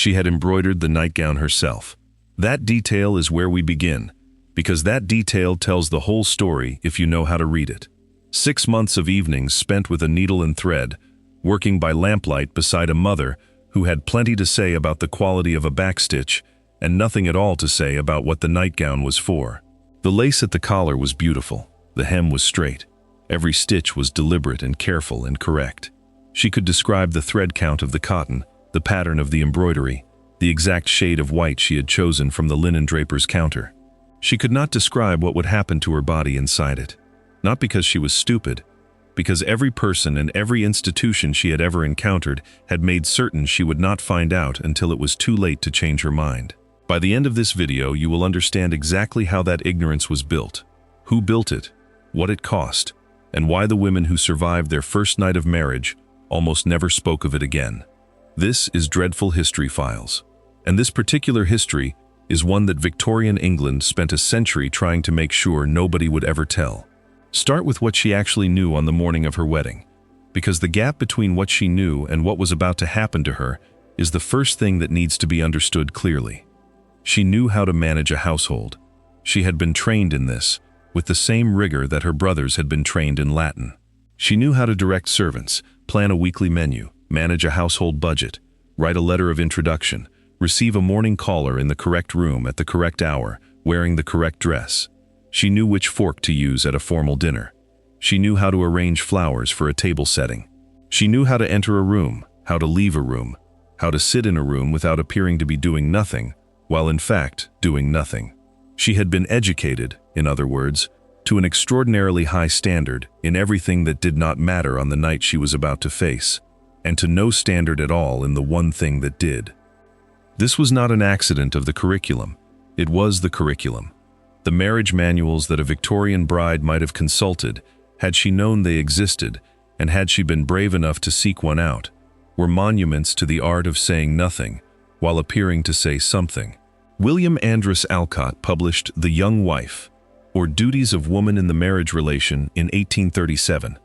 she had embroidered the nightgown herself. That detail is where we begin, because that detail tells the whole story if you know how to read it. 6 months of evenings spent with a needle and thread, working by lamplight beside a mother who had plenty to say about the quality of a backstitch and nothing at all to say about what the nightgown was for. The lace at the collar was beautiful. The hem was straight. Every stitch was deliberate and careful and correct. She could describe the thread count of the cotton, the pattern of the embroidery, the exact shade of white she had chosen from the linen draper's counter. She could not describe what would happen to her body inside it. Not because she was stupid, because every person and every institution she had ever encountered had made certain she would not find out until it was too late to change her mind. By the end of this video, you will understand exactly how that ignorance was built, who built it, what it cost, and why the women who survived their first night of marriage almost never spoke of it again. This is Dreadful History Files, and this particular history is one that Victorian England spent a century trying to make sure nobody would ever tell. Start with what she actually knew on the morning of her wedding, because the gap between what she knew and what was about to happen to her is the first thing that needs to be understood clearly. She knew how to manage a household. She had been trained in this, with the same rigor that her brothers had been trained in Latin. She knew how to direct servants, plan a weekly menu, manage a household budget, write a letter of introduction, receive a morning caller in the correct room at the correct hour, wearing the correct dress. She knew which fork to use at a formal dinner. She knew how to arrange flowers for a table setting. She knew how to enter a room, how to leave a room, how to sit in a room without appearing to be doing nothing, while in fact doing nothing. She had been educated, in other words, to an extraordinarily high standard in everything that did not matter on the night she was about to face, and to no standard at all in the one thing that did. This was not an accident of the curriculum. It was the curriculum. The marriage manuals that a Victorian bride might have consulted, had she known they existed, and had she been brave enough to seek one out, were monuments to the art of saying nothing, while appearing to say something. William Andrus Alcott published The Young Wife, or Duties of Woman in the Marriage Relation, in 1837,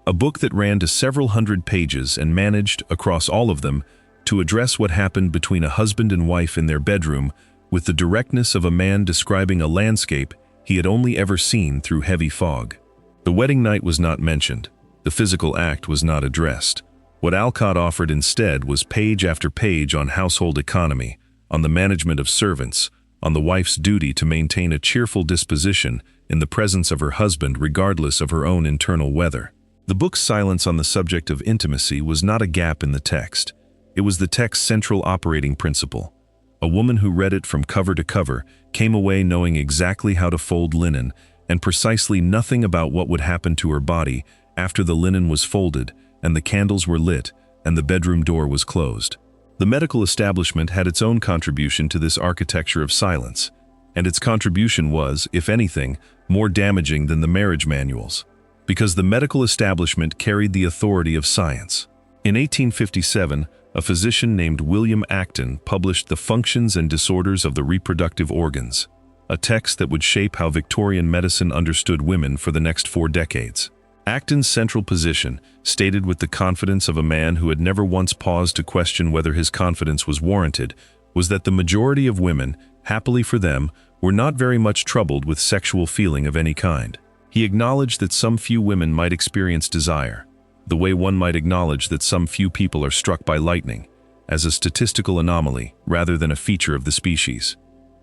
a book that ran to several hundred pages and managed, across all of them, to address what happened between a husband and wife in their bedroom with the directness of a man describing a landscape he had only ever seen through heavy fog. The wedding night was not mentioned. The physical act was not addressed. What Alcott offered instead was page after page on household economy, on the management of servants, on the wife's duty to maintain a cheerful disposition in the presence of her husband regardless of her own internal weather. The book's silence on the subject of intimacy was not a gap in the text. It was the text's central operating principle. A woman who read it from cover to cover came away knowing exactly how to fold linen and precisely nothing about what would happen to her body after the linen was folded and the candles were lit and the bedroom door was closed. The medical establishment had its own contribution to this architecture of silence, and its contribution was, if anything, more damaging than the marriage manuals, because the medical establishment carried the authority of science. In 1857, a physician named William Acton published The Functions and Disorders of the Reproductive Organs, a text that would shape how Victorian medicine understood women for the next 4 decades. Acton's central position, stated with the confidence of a man who had never once paused to question whether his confidence was warranted, was that the majority of women, happily for them, were not very much troubled with sexual feeling of any kind. He acknowledged that some few women might experience desire, the way one might acknowledge that some few people are struck by lightning, as a statistical anomaly rather than a feature of the species.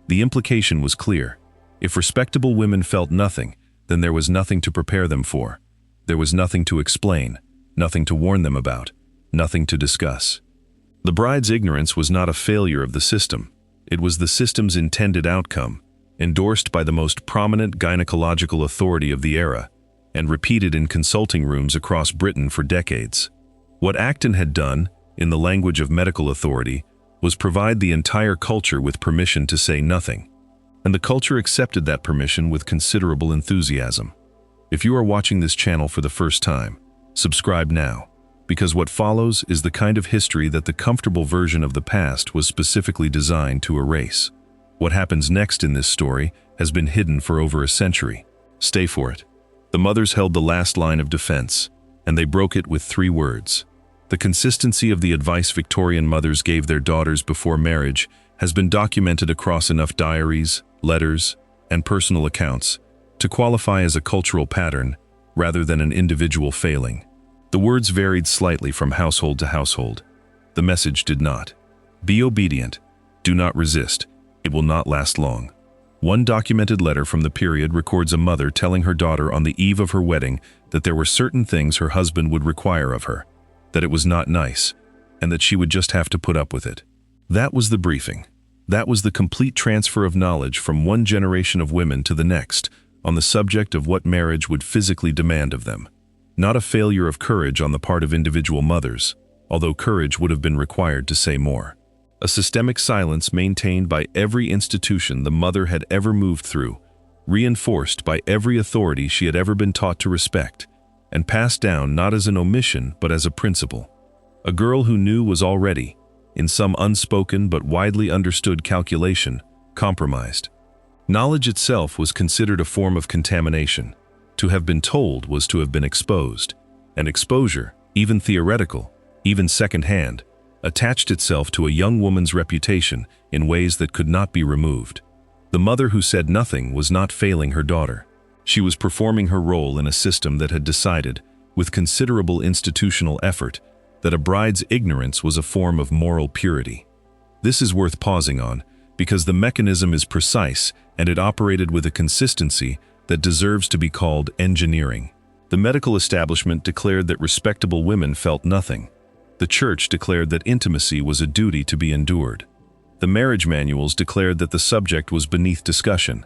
The implication was clear. If respectable women felt nothing, then there was nothing to prepare them for. There was nothing to explain, nothing to warn them about, nothing to discuss. The bride's ignorance was not a failure of the system. It was the system's intended outcome, endorsed by the most prominent gynecological authority of the era, and repeated in consulting rooms across Britain for decades. What Acton had done, in the language of medical authority, was provide the entire culture with permission to say nothing. And the culture accepted that permission with considerable enthusiasm. If you are watching this channel for the first time, subscribe now, because what follows is the kind of history that the comfortable version of the past was specifically designed to erase. What happens next in this story has been hidden for over a century. Stay for it. The mothers held the last line of defense, and they broke it with 3 words. The consistency of the advice Victorian mothers gave their daughters before marriage has been documented across enough diaries, letters, and personal accounts to qualify as a cultural pattern rather than an individual failing. The words varied slightly from household to household. The message did not. Be obedient. Do not resist. It will not last long. One documented letter from the period records a mother telling her daughter on the eve of her wedding that there were certain things her husband would require of her, that it was not nice, and that she would just have to put up with it. That was the briefing. That was the complete transfer of knowledge from one generation of women to the next on the subject of what marriage would physically demand of them. Not a failure of courage on the part of individual mothers, although courage would have been required to say more. A systemic silence maintained by every institution the mother had ever moved through, reinforced by every authority she had ever been taught to respect, and passed down not as an omission but as a principle. A girl who knew was already, in some unspoken but widely understood calculation, compromised. Knowledge itself was considered a form of contamination. To have been told was to have been exposed, and exposure, even theoretical, even second-hand, attached itself to a young woman's reputation in ways that could not be removed. The mother who said nothing was not failing her daughter. She was performing her role in a system that had decided, with considerable institutional effort, that a bride's ignorance was a form of moral purity. This is worth pausing on, because the mechanism is precise and it operated with a consistency that deserves to be called engineering. The medical establishment declared that respectable women felt nothing. The church declared that intimacy was a duty to be endured. The marriage manuals declared that the subject was beneath discussion.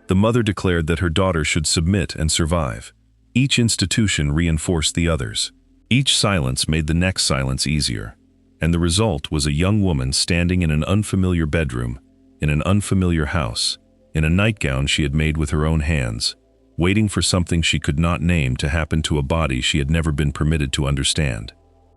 The mother declared that her daughter should submit and survive. Each institution reinforced the others. Each silence made the next silence easier. And the result was a young woman standing in an unfamiliar bedroom, in an unfamiliar house, in a nightgown she had made with her own hands, waiting for something she could not name to happen to a body she had never been permitted to understand.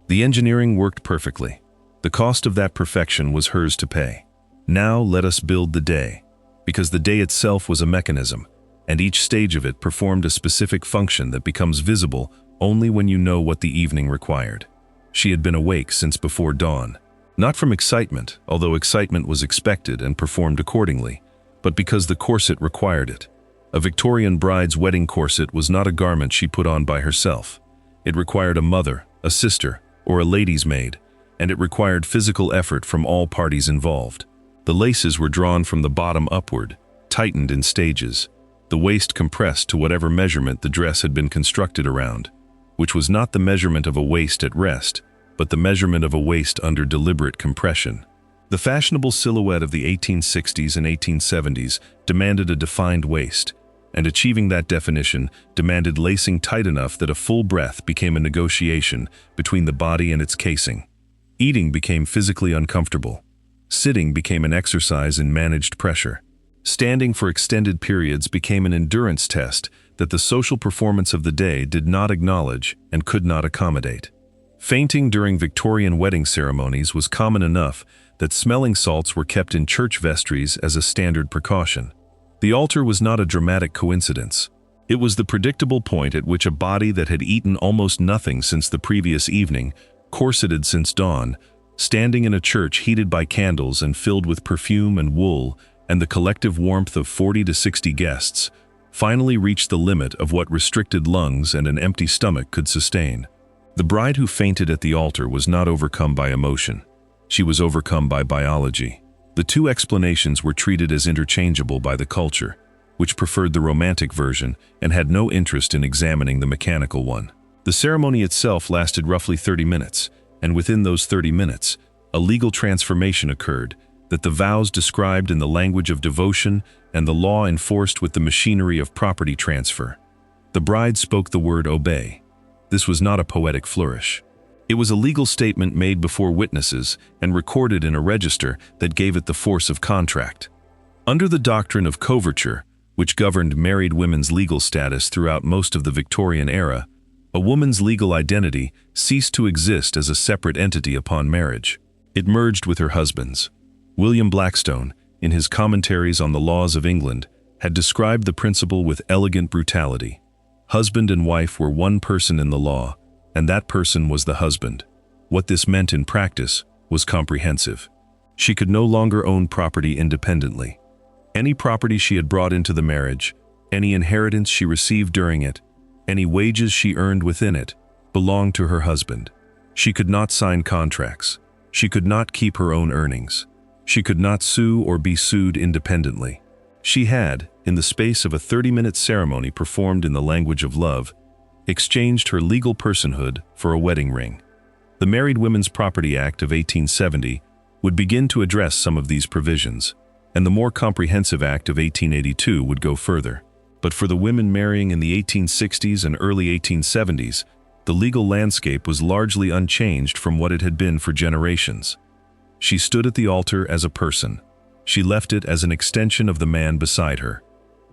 The engineering worked perfectly. The cost of that perfection was hers to pay. Now let us build the day, because the day itself was a mechanism, and each stage of it performed a specific function that becomes visible only when you know what the evening required. She had been awake since before dawn, not from excitement, although excitement was expected and performed accordingly, but because the corset required it. A Victorian bride's wedding corset was not a garment she put on by herself. It required a mother, a sister, or a lady's maid, and it required physical effort from all parties involved. The laces were drawn from the bottom upward, tightened in stages, the waist compressed to whatever measurement the dress had been constructed around, which was not the measurement of a waist at rest, but the measurement of a waist under deliberate compression. The fashionable silhouette of the 1860s and 1870s demanded a defined waist, and achieving that definition demanded lacing tight enough that a full breath became a negotiation between the body and its casing. Eating became physically uncomfortable. Sitting became an exercise in managed pressure. Standing for extended periods became an endurance test that the social performance of the day did not acknowledge and could not accommodate. Fainting during Victorian wedding ceremonies was common enough that smelling salts were kept in church vestries as a standard precaution. The altar was not a dramatic coincidence. It was the predictable point at which a body that had eaten almost nothing since the previous evening, corseted since dawn, standing in a church heated by candles and filled with perfume and wool and the collective warmth of 40 to 60 guests, finally reached the limit of what restricted lungs and an empty stomach could sustain. The bride who fainted at the altar was not overcome by emotion. She was overcome by biology. The two explanations were treated as interchangeable by the culture, which preferred the romantic version and had no interest in examining the mechanical one. The ceremony itself lasted roughly 30 minutes, and within those 30 minutes, a legal transformation occurred that the vows described in the language of devotion and the law enforced with the machinery of property transfer. The bride spoke the word obey. This was not a poetic flourish. It was a legal statement made before witnesses and recorded in a register that gave it the force of contract. Under the doctrine of coverture, which governed married women's legal status throughout most of the Victorian era, a woman's legal identity ceased to exist as a separate entity upon marriage. It merged with her husband's. William Blackstone, in his commentaries on the laws of England, had described the principle with elegant brutality. Husband and wife were one person in the law, and that person was the husband. What this meant in practice was comprehensive. She could no longer own property independently. Any property she had brought into the marriage, any inheritance she received during it, any wages she earned within it, belonged to her husband. She could not sign contracts. She could not keep her own earnings. She could not sue or be sued independently. She had, in the space of a 30-minute ceremony performed in the language of love, exchanged her legal personhood for a wedding ring. The Married Women's Property Act of 1870 would begin to address some of these provisions, and the more comprehensive Act of 1882 would go further. But for the women marrying in the 1860s and early 1870s, the legal landscape was largely unchanged from what it had been for generations. She stood at the altar as a person. She left it as an extension of the man beside her.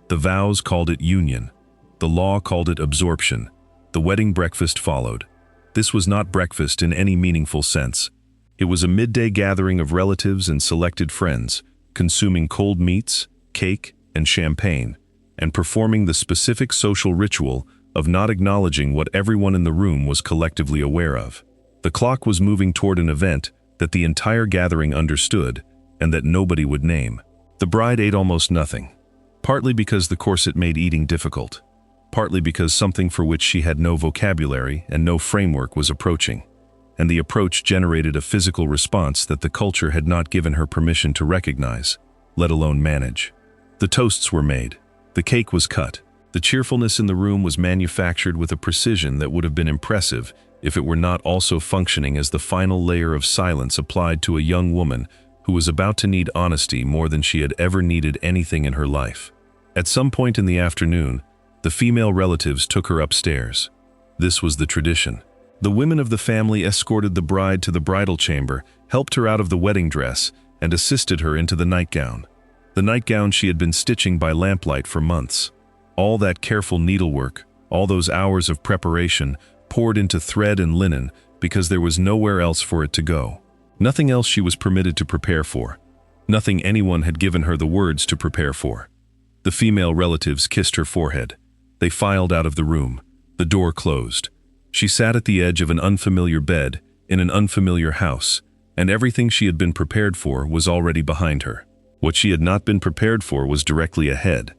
The vows called it union. The law called it absorption. The wedding breakfast followed. This was not breakfast in any meaningful sense. It was a midday gathering of relatives and selected friends, consuming cold meats, cake, and champagne, and performing the specific social ritual of not acknowledging what everyone in the room was collectively aware of. The clock was moving toward an event that the entire gathering understood and that nobody would name. The bride ate almost nothing, partly because the corset made eating difficult, partly because something for which she had no vocabulary and no framework was approaching, and the approach generated a physical response that the culture had not given her permission to recognize, let alone manage. The toasts were made. The cake was cut. The cheerfulness in the room was manufactured with a precision that would have been impressive if it were not also functioning as the final layer of silence applied to a young woman who was about to need honesty more than she had ever needed anything in her life. At some point in the afternoon, the female relatives took her upstairs. This was the tradition. The women of the family escorted the bride to the bridal chamber, helped her out of the wedding dress, and assisted her into the nightgown. The nightgown she had been stitching by lamplight for months. All that careful needlework, all those hours of preparation, poured into thread and linen because there was nowhere else for it to go. Nothing else she was permitted to prepare for. Nothing anyone had given her the words to prepare for. The female relatives kissed her forehead. They filed out of the room. The door closed. She sat at the edge of an unfamiliar bed in an unfamiliar house, and everything she had been prepared for was already behind her. What she had not been prepared for was directly ahead.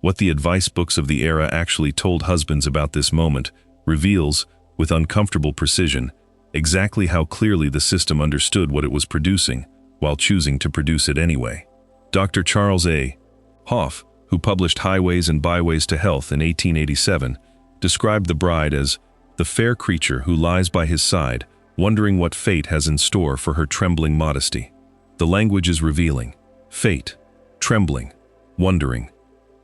What the advice books of the era actually told husbands about this moment reveals, with uncomfortable precision, exactly how clearly the system understood what it was producing, while choosing to produce it anyway. Dr. Charles A. Hoff, who published Highways and Byways to Health in 1887, described the bride as the fair creature who lies by his side, wondering what fate has in store for her trembling modesty. The language is revealing. Fate, trembling, wondering.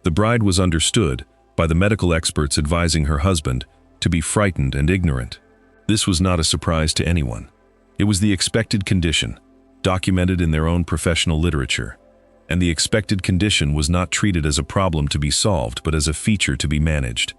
The bride was understood, by the medical experts advising her husband, to be frightened and ignorant. This was not a surprise to anyone. It was the expected condition, documented in their own professional literature. And the expected condition was not treated as a problem to be solved, but as a feature to be managed.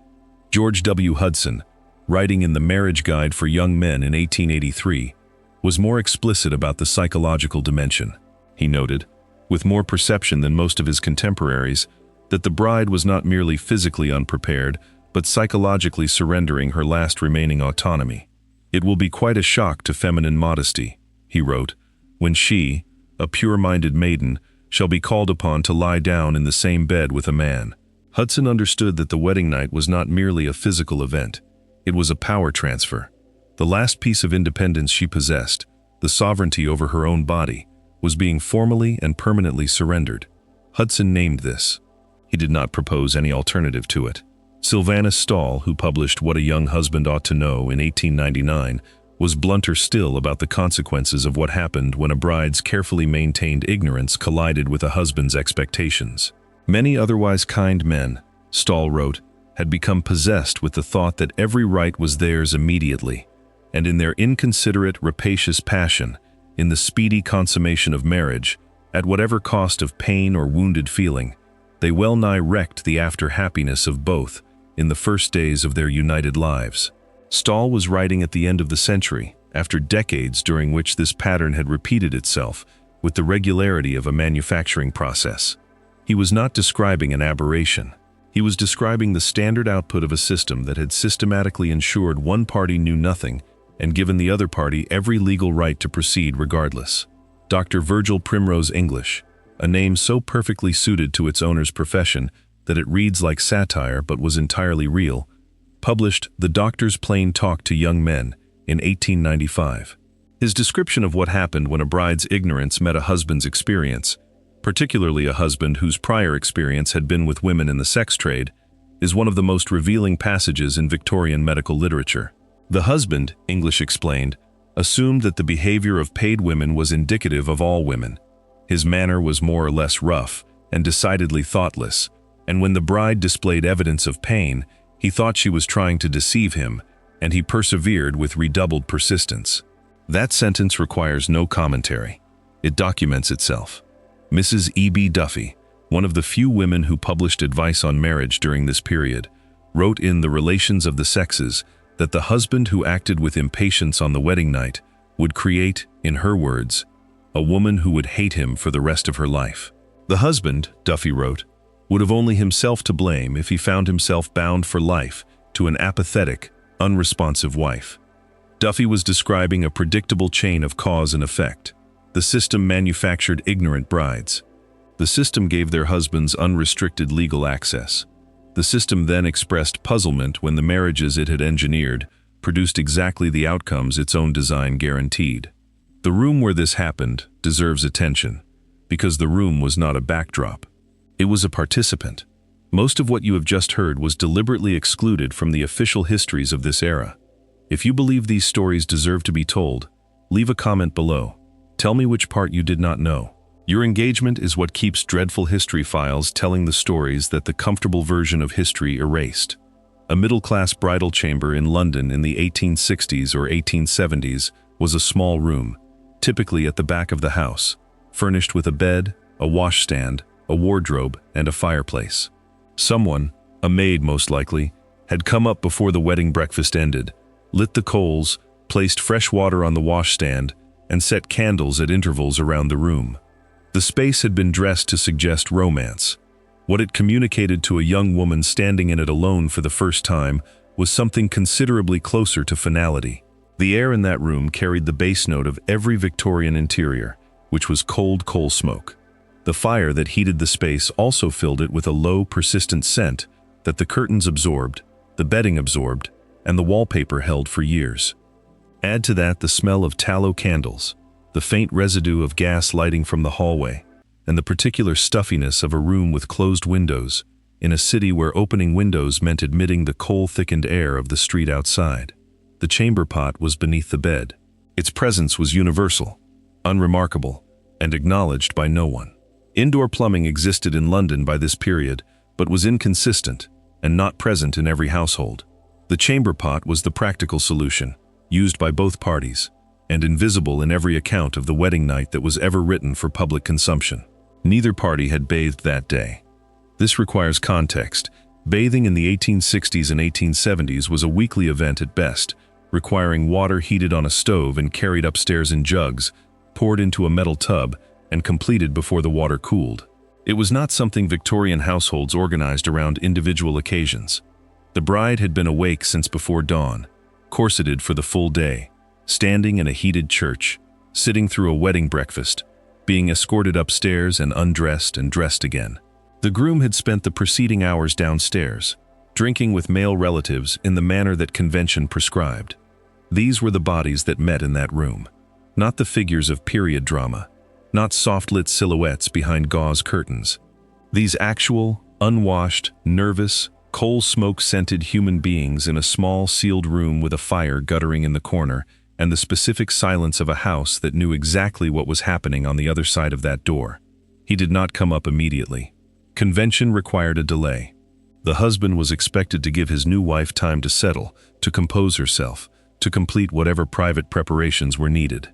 George W. Hudson, writing in the Marriage Guide for Young Men in 1883, was more explicit about the psychological dimension. He noted, with more perception than most of his contemporaries, that the bride was not merely physically unprepared, but psychologically surrendering her last remaining autonomy. It will be quite a shock to feminine modesty, he wrote, when she, a pure-minded maiden, shall be called upon to lie down in the same bed with a man. Hudson understood that the wedding night was not merely a physical event. It was a power transfer. The last piece of independence she possessed, the sovereignty over her own body, was being formally and permanently surrendered. Hudson named this. He did not propose any alternative to it. Sylvanus Stall, who published What a Young Husband Ought to Know in 1899, was blunter still about the consequences of what happened when a bride's carefully maintained ignorance collided with a husband's expectations. Many otherwise kind men, Stall wrote, had become possessed with the thought that every right was theirs immediately, and in their inconsiderate, rapacious passion, in the speedy consummation of marriage, at whatever cost of pain or wounded feeling, they well nigh wrecked the after-happiness of both in the first days of their united lives. Stall was writing at the end of the century, after decades during which this pattern had repeated itself with the regularity of a manufacturing process. He was not describing an aberration. He was describing the standard output of a system that had systematically ensured one party knew nothing and given the other party every legal right to proceed regardless. Dr. Virgil Primrose English, a name so perfectly suited to its owner's profession that it reads like satire but was entirely real, published The Doctor's Plain Talk to Young Men in 1895. His description of what happened when a bride's ignorance met a husband's experience, particularly a husband whose prior experience had been with women in the sex trade, is one of the most revealing passages in Victorian medical literature. The husband, English explained, assumed that the behavior of paid women was indicative of all women. His manner was more or less rough and decidedly thoughtless, and when the bride displayed evidence of pain, he thought she was trying to deceive him, and he persevered with redoubled persistence. That sentence requires no commentary. It documents itself. Mrs. E.B. Duffy, one of the few women who published advice on marriage during this period, wrote in The Relations of the Sexes that the husband who acted with impatience on the wedding night would create, in her words, a woman who would hate him for the rest of her life. The husband, Duffy wrote, would have only himself to blame if he found himself bound for life to an apathetic, unresponsive wife. Duffy was describing a predictable chain of cause and effect. The system manufactured ignorant brides. The system gave their husbands unrestricted legal access. The system then expressed puzzlement when the marriages it had engineered produced exactly the outcomes its own design guaranteed. The room where this happened deserves attention, because the room was not a backdrop. It was a participant. Most of what you have just heard was deliberately excluded from the official histories of this era. If you believe these stories deserve to be told, leave a comment below. Tell me which part you did not know. Your engagement is what keeps dreadful history files telling the stories that the comfortable version of history erased. A middle-class bridal chamber in London in the 1860s or 1870s was a small room, typically at the back of the house, furnished with a bed, a washstand, a wardrobe, and a fireplace. Someone, a maid most likely, had come up before the wedding breakfast ended, lit the coals, placed fresh water on the washstand, and set candles at intervals around the room. The space had been dressed to suggest romance. What it communicated to a young woman standing in it alone for the first time was something considerably closer to finality. The air in that room carried the bass note of every Victorian interior, which was cold coal smoke. The fire that heated the space also filled it with a low, persistent scent that the curtains absorbed, the bedding absorbed, and the wallpaper held for years. Add to that the smell of tallow candles, the faint residue of gas lighting from the hallway, and the particular stuffiness of a room with closed windows, in a city where opening windows meant admitting the coal-thickened air of the street outside. The chamber pot was beneath the bed. Its presence was universal, unremarkable, and acknowledged by no one. Indoor plumbing existed in London by this period, but was inconsistent and not present in every household. The chamber pot was the practical solution, used by both parties, and invisible in every account of the wedding night that was ever written for public consumption. Neither party had bathed that day. This requires context. Bathing in the 1860s and 1870s was a weekly event at best, requiring water heated on a stove and carried upstairs in jugs, poured into a metal tub, and completed before the water cooled. It was not something Victorian households organized around individual occasions. The bride had been awake since before dawn, corseted for the full day, standing in a heated church, sitting through a wedding breakfast, being escorted upstairs and undressed and dressed again. The groom had spent the preceding hours downstairs, drinking with male relatives in the manner that convention prescribed. These were the bodies that met in that room, not the figures of period drama, not soft-lit silhouettes behind gauze curtains. These actual, unwashed, nervous, coal-smoke-scented human beings in a small, sealed room with a fire guttering in the corner and the specific silence of a house that knew exactly what was happening on the other side of that door. He did not come up immediately. Convention required a delay. The husband was expected to give his new wife time to settle, to compose herself, to complete whatever private preparations were needed.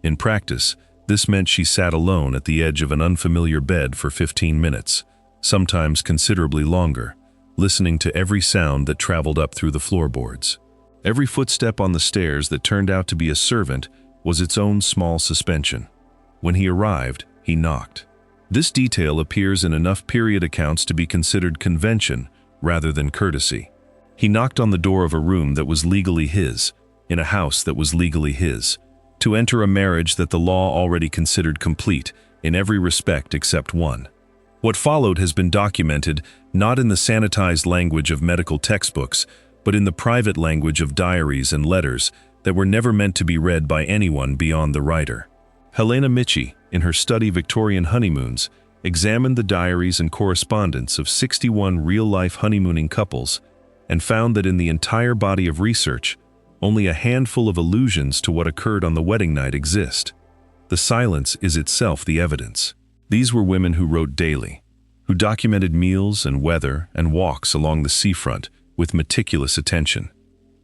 In practice, this meant she sat alone at the edge of an unfamiliar bed for 15 minutes, sometimes considerably longer, listening to every sound that traveled up through the floorboards. Every footstep on the stairs that turned out to be a servant was its own small suspension. When he arrived, he knocked. This detail appears in enough period accounts to be considered convention rather than courtesy. He knocked on the door of a room that was legally his, in a house that was legally his, to enter a marriage that the law already considered complete in every respect except one. What followed has been documented not in the sanitized language of medical textbooks, but in the private language of diaries and letters that were never meant to be read by anyone beyond the writer. Helena Michie, in her study Victorian Honeymoons, examined the diaries and correspondence of 61 real-life honeymooning couples and found that in the entire body of research, only a handful of allusions to what occurred on the wedding night exist. The silence is itself the evidence. These were women who wrote daily, who documented meals and weather and walks along the seafront with meticulous attention.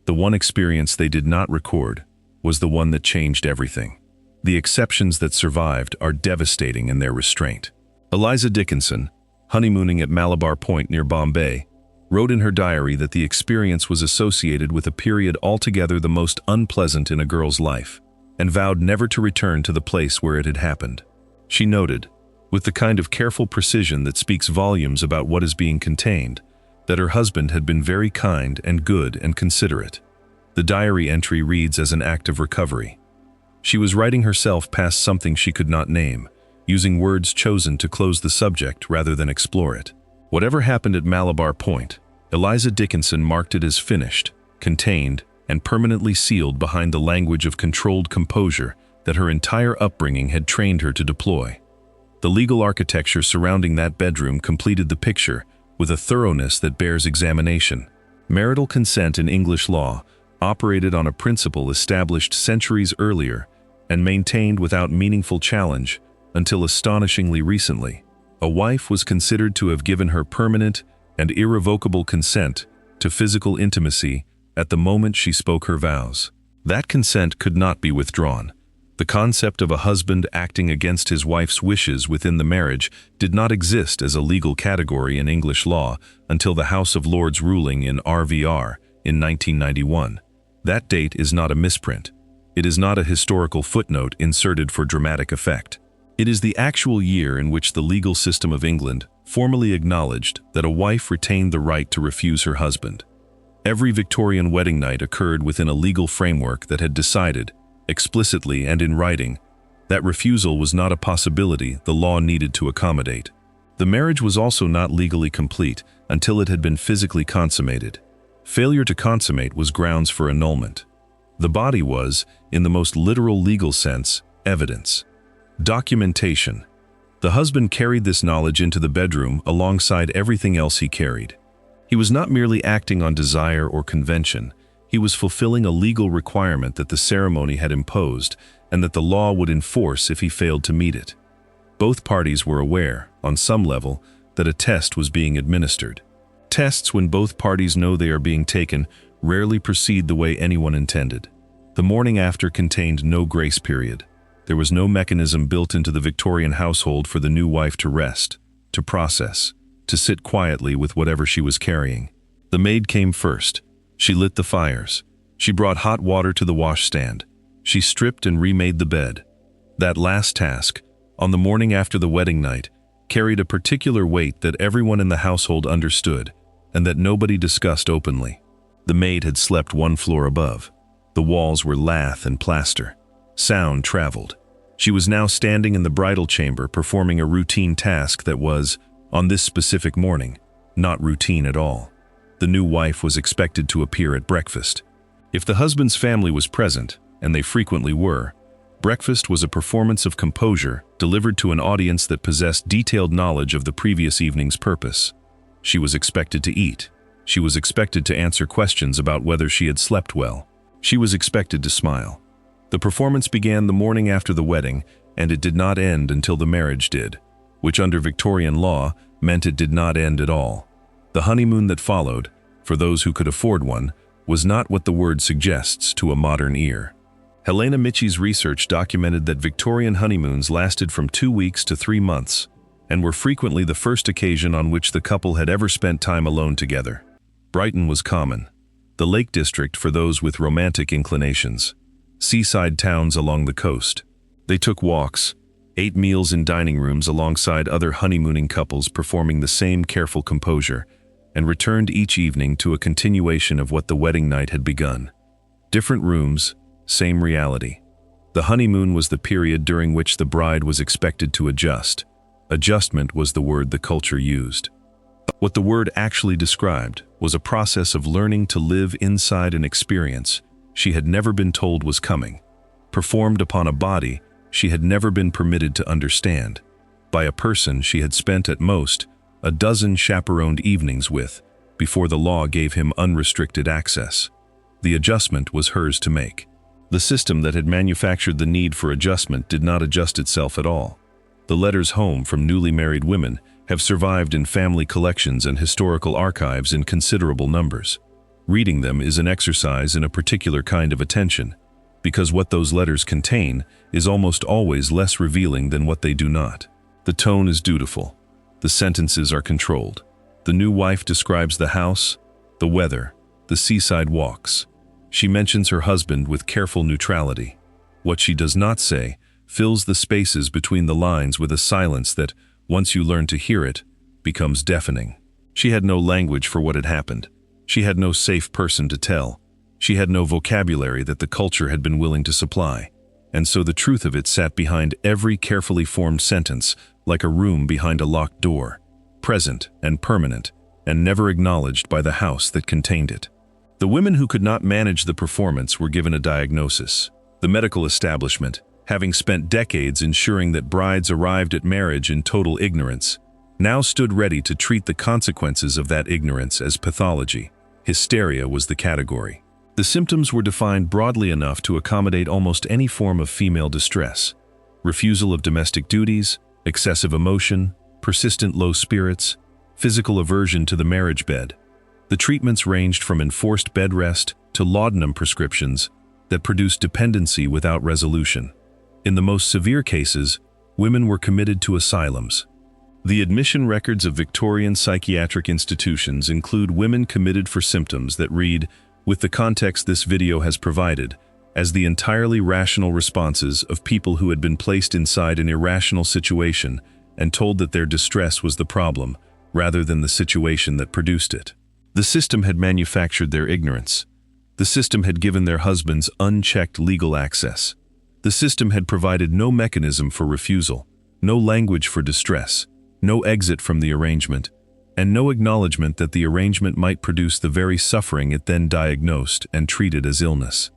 The one experience they did not record was the one that changed everything. The exceptions that survived are devastating in their restraint. Eliza Dickinson, honeymooning at Malabar Point near Bombay, wrote in her diary that the experience was associated with a period altogether the most unpleasant in a girl's life, and vowed never to return to the place where it had happened. She noted, with the kind of careful precision that speaks volumes about what is being contained, that her husband had been very kind and good and considerate. The diary entry reads as an act of recovery. She was writing herself past something she could not name, using words chosen to close the subject rather than explore it. Whatever happened at Malabar Point, Eliza Dickinson marked it as finished, contained, and permanently sealed behind the language of controlled composure that her entire upbringing had trained her to deploy. The legal architecture surrounding that bedroom completed the picture with a thoroughness that bears examination. Marital consent in English law operated on a principle established centuries earlier and maintained without meaningful challenge until astonishingly recently. A wife was considered to have given her permanent and irrevocable consent to physical intimacy at the moment she spoke her vows. That consent could not be withdrawn. The concept of a husband acting against his wife's wishes within the marriage did not exist as a legal category in English law until the House of Lords ruling in RVR in 1991. That date is not a misprint. It is not a historical footnote inserted for dramatic effect. It is the actual year in which the legal system of England formally acknowledged that a wife retained the right to refuse her husband. Every Victorian wedding night occurred within a legal framework that had decided, explicitly and in writing, that refusal was not a possibility the law needed to accommodate. The marriage was also not legally complete until it had been physically consummated. Failure to consummate was grounds for annulment. The body was, in the most literal legal sense, evidence. Documentation. The husband carried this knowledge into the bedroom alongside everything else he carried. He was not merely acting on desire or convention. He was fulfilling a legal requirement that the ceremony had imposed and that the law would enforce if he failed to meet it. Both parties were aware, on some level, that a test was being administered. Tests, when both parties know they are being taken, rarely proceed the way anyone intended. The morning after contained no grace period. There was no mechanism built into the Victorian household for the new wife to rest, to process, to sit quietly with whatever she was carrying. The maid came first. She lit the fires. She brought hot water to the washstand. She stripped and remade the bed. That last task, on the morning after the wedding night, carried a particular weight that everyone in the household understood and that nobody discussed openly. The maid had slept one floor above. The walls were lath and plaster. Sound traveled. She was now standing in the bridal chamber performing a routine task that was, on this specific morning, not routine at all. The new wife was expected to appear at breakfast. If the husband's family was present, and they frequently were, breakfast was a performance of composure delivered to an audience that possessed detailed knowledge of the previous evening's purpose. She was expected to eat. She was expected to answer questions about whether she had slept well. She was expected to smile. The performance began the morning after the wedding, and it did not end until the marriage did, which under Victorian law meant it did not end at all. The honeymoon that followed, for those who could afford one, was not what the word suggests to a modern ear. Helena Michie's research documented that Victorian honeymoons lasted from 2 weeks to 3 months, and were frequently the first occasion on which the couple had ever spent time alone together. Brighton was common, the Lake District for those with romantic inclinations, seaside towns along the coast. They took walks, ate meals in dining rooms alongside other honeymooning couples performing the same careful composure, and returned each evening to a continuation of what the wedding night had begun. Different rooms, same reality. The honeymoon was the period during which the bride was expected to adjust. Adjustment was the word the culture used. What the word actually described was a process of learning to live inside an experience she had never been told was coming, performed upon a body she had never been permitted to understand, by a person she had spent at most a dozen chaperoned evenings with before the law gave him unrestricted access. The adjustment was hers to make. The system that had manufactured the need for adjustment did not adjust itself at all. The letters home from newly married women have survived in family collections and historical archives in considerable numbers. Reading them is an exercise in a particular kind of attention, because what those letters contain is almost always less revealing than what they do not. The tone is dutiful. The sentences are controlled. The new wife describes the house, the weather, the seaside walks. She mentions her husband with careful neutrality. What she does not say fills the spaces between the lines with a silence that, once you learn to hear it, becomes deafening. She had no language for what had happened. She had no safe person to tell. She had no vocabulary that the culture had been willing to supply. And so the truth of it sat behind every carefully formed sentence, like a room behind a locked door, present and permanent, and never acknowledged by the house that contained it. The women who could not manage the performance were given a diagnosis. The medical establishment, having spent decades ensuring that brides arrived at marriage in total ignorance, now stood ready to treat the consequences of that ignorance as pathology. Hysteria was the category. The symptoms were defined broadly enough to accommodate almost any form of female distress: refusal of domestic duties, excessive emotion, persistent low spirits, physical aversion to the marriage bed. The treatments ranged from enforced bed rest to laudanum prescriptions that produced dependency without resolution. In the most severe cases, women were committed to asylums. The admission records of Victorian psychiatric institutions include women committed for symptoms that read, with the context this video has provided, as the entirely rational responses of people who had been placed inside an irrational situation and told that their distress was the problem, rather than the situation that produced it. The system had manufactured their ignorance. The system had given their husbands unchecked legal access. The system had provided no mechanism for refusal, no language for distress, no exit from the arrangement, and no acknowledgement that the arrangement might produce the very suffering it then diagnosed and treated as illness.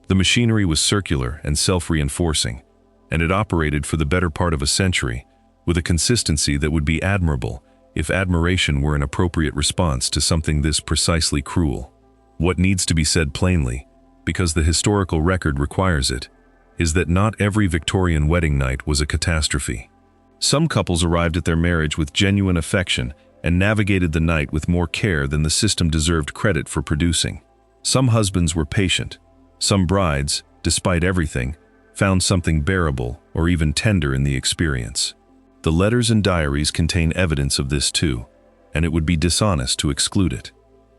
The machinery was circular and self-reinforcing, and it operated for the better part of a century with a consistency that would be admirable if admiration were an appropriate response to something this precisely cruel. What needs to be said plainly, because the historical record requires it, is that not every Victorian wedding night was a catastrophe. Some couples arrived at their marriage with genuine affection and navigated the night with more care than the system deserved credit for producing. Some husbands were patient. Some brides, despite everything, found something bearable or even tender in the experience. The letters and diaries contain evidence of this too, and it would be dishonest to exclude it.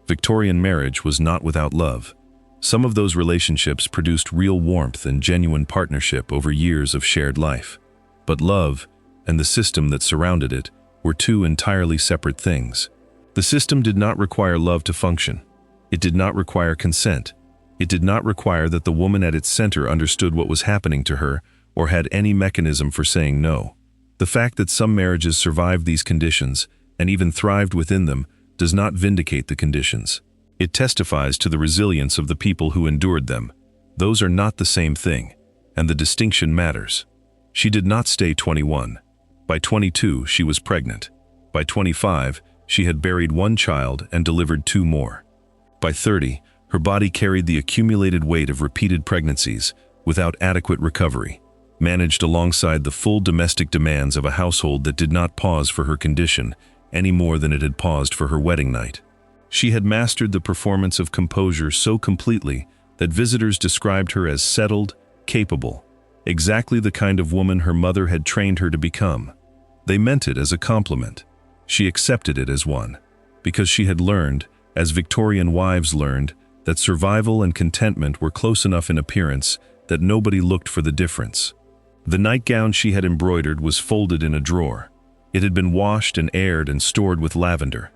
Victorian marriage was not without love. Some of those relationships produced real warmth and genuine partnership over years of shared life. But love, and the system that surrounded it, were two entirely separate things. The system did not require love to function. It did not require consent. It did not require that the woman at its center understood what was happening to her or had any mechanism for saying no. The fact that some marriages survived these conditions and even thrived within them does not vindicate the conditions. It testifies to the resilience of the people who endured them. Those are not the same thing, and the distinction matters. She did not stay 21. By 22, she was pregnant. By 25, she had buried one child and delivered two more. By 30, her body carried the accumulated weight of repeated pregnancies without adequate recovery, managed alongside the full domestic demands of a household that did not pause for her condition any more than it had paused for her wedding night. She had mastered the performance of composure so completely that visitors described her as settled, capable, exactly the kind of woman her mother had trained her to become. They meant it as a compliment. She accepted it as one, because she had learned, as Victorian wives learned, that survival and contentment were close enough in appearance that nobody looked for the difference. The nightgown she had embroidered was folded in a drawer. It had been washed and aired and stored with lavender.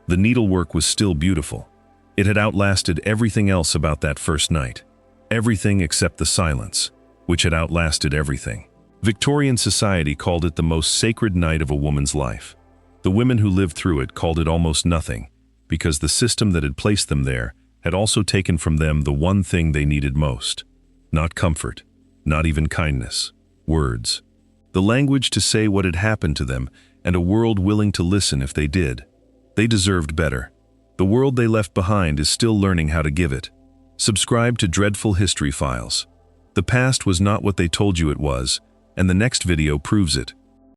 The needlework was still beautiful. It had outlasted everything else about that first night. Everything except the silence, which had outlasted everything. Victorian society called it the most sacred night of a woman's life. The women who lived through it called it almost nothing, because the system that had placed them there had also taken from them the one thing they needed most. Not comfort, not even kindness, words. The language to say what had happened to them, and a world willing to listen if they did. They deserved better. The world they left behind is still learning how to give it. Subscribe to Dreadful History Files. The past was not what they told you it was, and the next video proves it.